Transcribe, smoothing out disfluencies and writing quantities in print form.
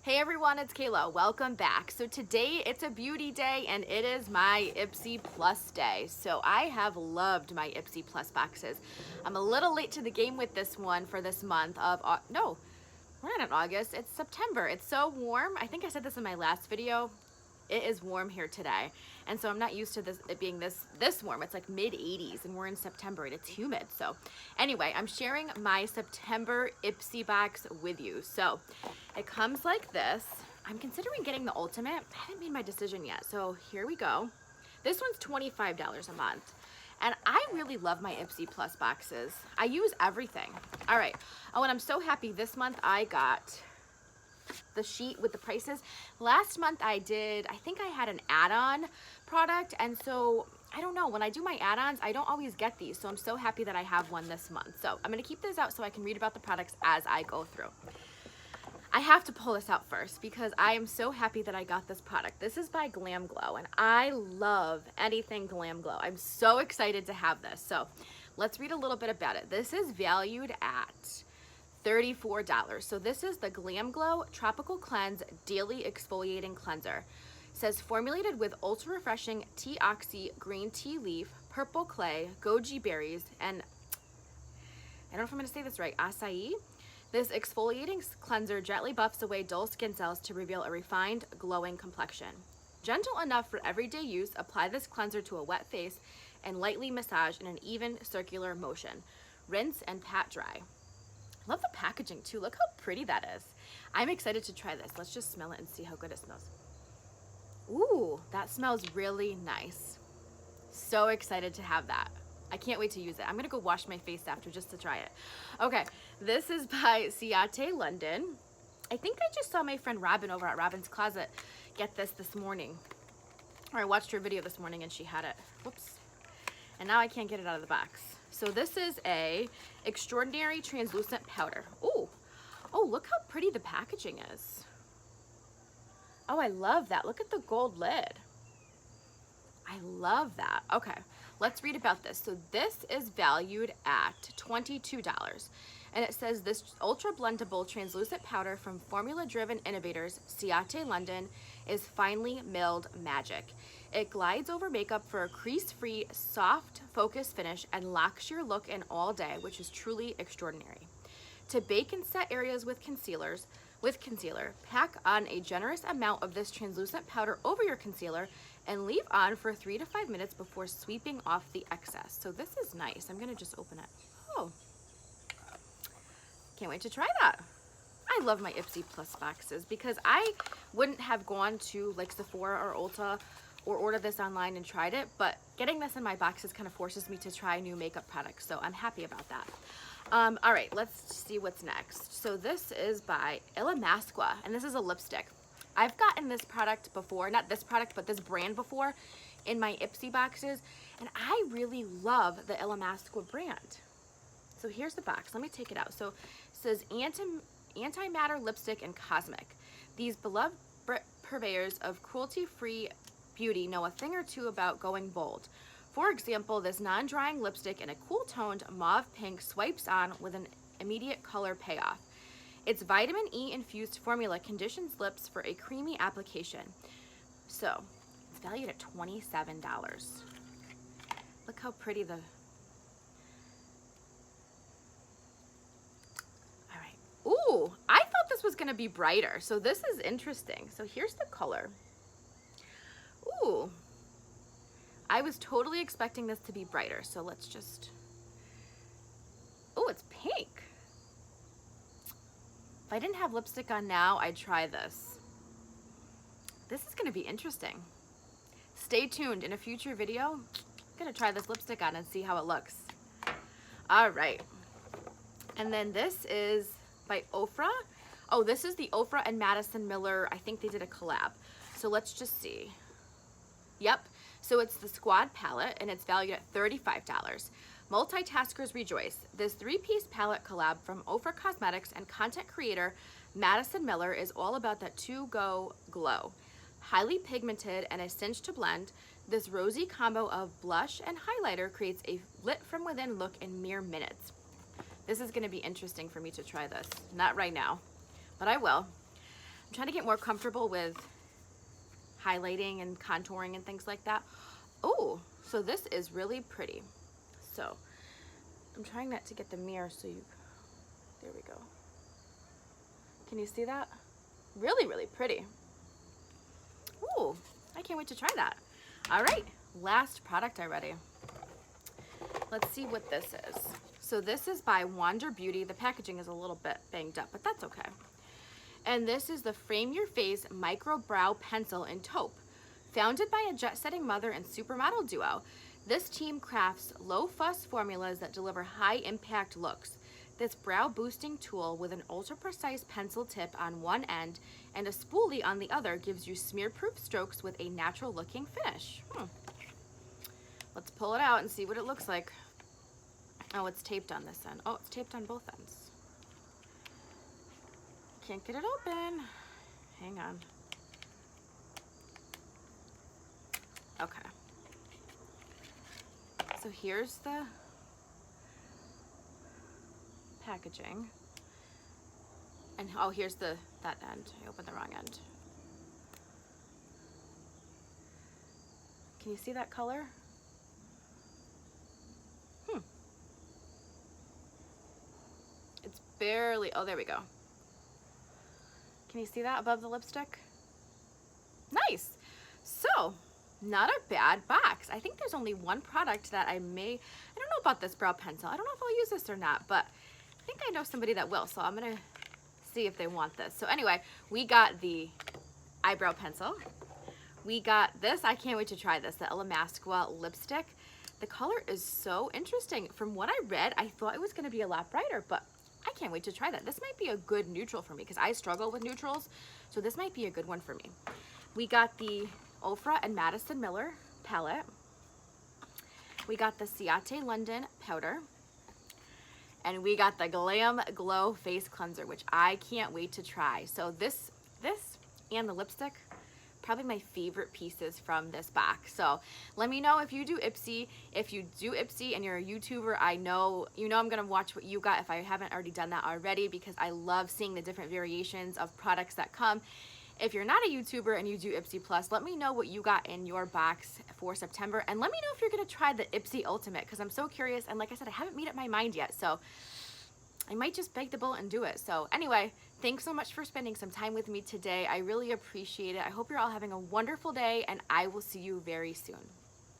Hey everyone, it's Kayla. Welcome back. So today it's a beauty day and it is my Ipsy Plus day. So I have loved my Ipsy Plus boxes. I'm a little late to the game with this one for this month of, no, we're not in August, it's September. It's so warm. I think I said this in my last video. It is warm here today. And so I'm not used to it being this warm. It's like mid 80s and we're in September and it's humid. So anyway, I'm sharing my September Ipsy box with you. So it comes like this. I'm considering getting the ultimate. I haven't made my decision yet. So here we go. This one's $25 a month. And I really love my Ipsy Plus boxes. I use everything. All right. Oh, and I'm so happy this month I got the sheet with the prices. Last month I think I had an add-on product, and so I don't know, when I do my add-ons I don't always get these, so I'm so happy that I have one this month. So I'm going to keep this out so I can read about the products as I go through. I have to pull this out first because I am so happy that I got this product. This is by Glam Glow and I love anything Glam Glow. I'm so excited to have this. So let's read a little bit about it. This is valued at $34. So this is the Glam Glow Tropical Cleanse Daily Exfoliating Cleanser. It says formulated with ultra refreshing tea oxy, green tea leaf, purple clay, goji berries, and I don't know if I'm going to say this right, acai. This exfoliating cleanser gently buffs away dull skin cells to reveal a refined, glowing complexion. Gentle enough for everyday use, apply this cleanser to a wet face and lightly massage in an even circular motion. Rinse and pat dry. Love the packaging too. Look how pretty that is. I'm excited to try this. Let's just smell it and see how good it smells. Ooh, that smells really nice. So excited to have that. I can't wait to use it. I'm gonna go wash my face after just to try it. Okay, this is by Ciate London. I think I just saw my friend Robin over at Robin's Closet get this morning. Or I watched her video this morning and she had it. Whoops. And now I can't get it out of the box. So this is a extraordinary translucent powder. Ooh, oh, look how pretty the packaging is. Oh, I love that. Look at the gold lid. I love that. Okay, let's read about this. So this is valued at $22. And it says this ultra blendable translucent powder from formula-driven innovators, Ciate London, is finely milled magic. It glides over makeup for a crease-free, soft, focused finish and locks your look in all day, which is truly extraordinary. To bake and set areas with concealer, pack on a generous amount of this translucent powder over your concealer and leave on for 3 to 5 minutes before sweeping off the excess. So this is nice. I'm gonna just open it. Oh, can't wait to try that. I love my Ipsy Plus boxes because I wouldn't have gone to like Sephora or Ulta or order this online and tried it, but getting this in my boxes kind of forces me to try new makeup products, so I'm happy about that. All right, let's see what's next. So this is by Mastico, and this is a lipstick. I've gotten this product before, not this product, but this brand before in my Ipsy boxes, and I really love the Mastico brand. So here's the box. Let me take it out. So it says anti-matter lipstick and cosmic. These beloved purveyors of cruelty-free beauty know a thing or two about going bold. For example, this non-drying lipstick in a cool-toned mauve pink swipes on with an immediate color payoff. Its vitamin E infused formula conditions lips for a creamy application. So it's valued at $27. Look how pretty the... All right. Ooh, I thought this was gonna be brighter. So this is interesting. So here's the color. Ooh, I was totally expecting this to be brighter, so let's just, oh, it's pink. If I didn't have lipstick on now, I'd try this. This is gonna be interesting. Stay tuned. In a future video, I'm gonna try this lipstick on and see how it looks. All right, and then this is by Oprah. Oh, this is the Oprah and Madison Miller, I think they did a collab. So let's just see. Yep, so it's the Squad palette and it's valued at $35. Multitaskers rejoice. This 3-piece palette collab from Oprah Cosmetics and content creator Madison Miller is all about that to-go glow. Highly pigmented and a cinch to blend, this rosy combo of blush and highlighter creates a lit from within look in mere minutes. This is gonna be interesting for me to try this. Not right now, but I will. I'm trying to get more comfortable with highlighting and contouring and things like that. Oh, so this is really pretty. So I'm trying not to get the mirror so you, there we go. Can you see that? Really, really pretty. Ooh, I can't wait to try that. All right, last product already. Let's see what this is. So this is by Wander Beauty. The packaging is a little bit banged up, but that's okay. And this is the Frame Your Face Micro Brow Pencil in Taupe. Founded by a jet-setting mother and supermodel duo, this team crafts low-fuss formulas that deliver high-impact looks. This brow-boosting tool with an ultra-precise pencil tip on one end and a spoolie on the other gives you smear-proof strokes with a natural-looking finish. Let's pull it out and see what it looks like. Oh, it's taped on this end. Oh, it's taped on both ends. Can't get it open. Hang on. Okay. So here's the packaging. And oh, here's that end. I opened the wrong end. Can you see that color? It's barely, oh, there we go. Can you see that above the lipstick? Nice. So, not a bad box. I think there's only one product that I don't know about this brow pencil. I don't know if I'll use this or not, but I think I know somebody that will, so I'm gonna see if they want this. So anyway, we got the eyebrow pencil. We got this, I can't wait to try this, the Mastico lipstick. The color is so interesting. From what I read, I thought it was gonna be a lot brighter, but I can't wait to try that. This might be a good neutral for me because I struggle with neutrals, so this might be a good one for me. We got the Oprah and Madison Miller palette. We got the Ciate London powder. And we got the Glam Glow face cleanser, which I can't wait to try. So this and the lipstick, probably my favorite pieces from this box. So let me know if you do Ipsy. If you do Ipsy and you're a YouTuber, I know I'm gonna watch what you got if I haven't already done that already, because I love seeing the different variations of products that come. If you're not a YouTuber and you do Ipsy Plus, let me know what you got in your box for September, and let me know if you're gonna try the Ipsy Ultimate, because I'm so curious, and like I said, I haven't made up my mind yet, so I might just bite the bullet and do it. So anyway, thanks so much for spending some time with me today. I really appreciate it. I hope you're all having a wonderful day, and I will see you very soon.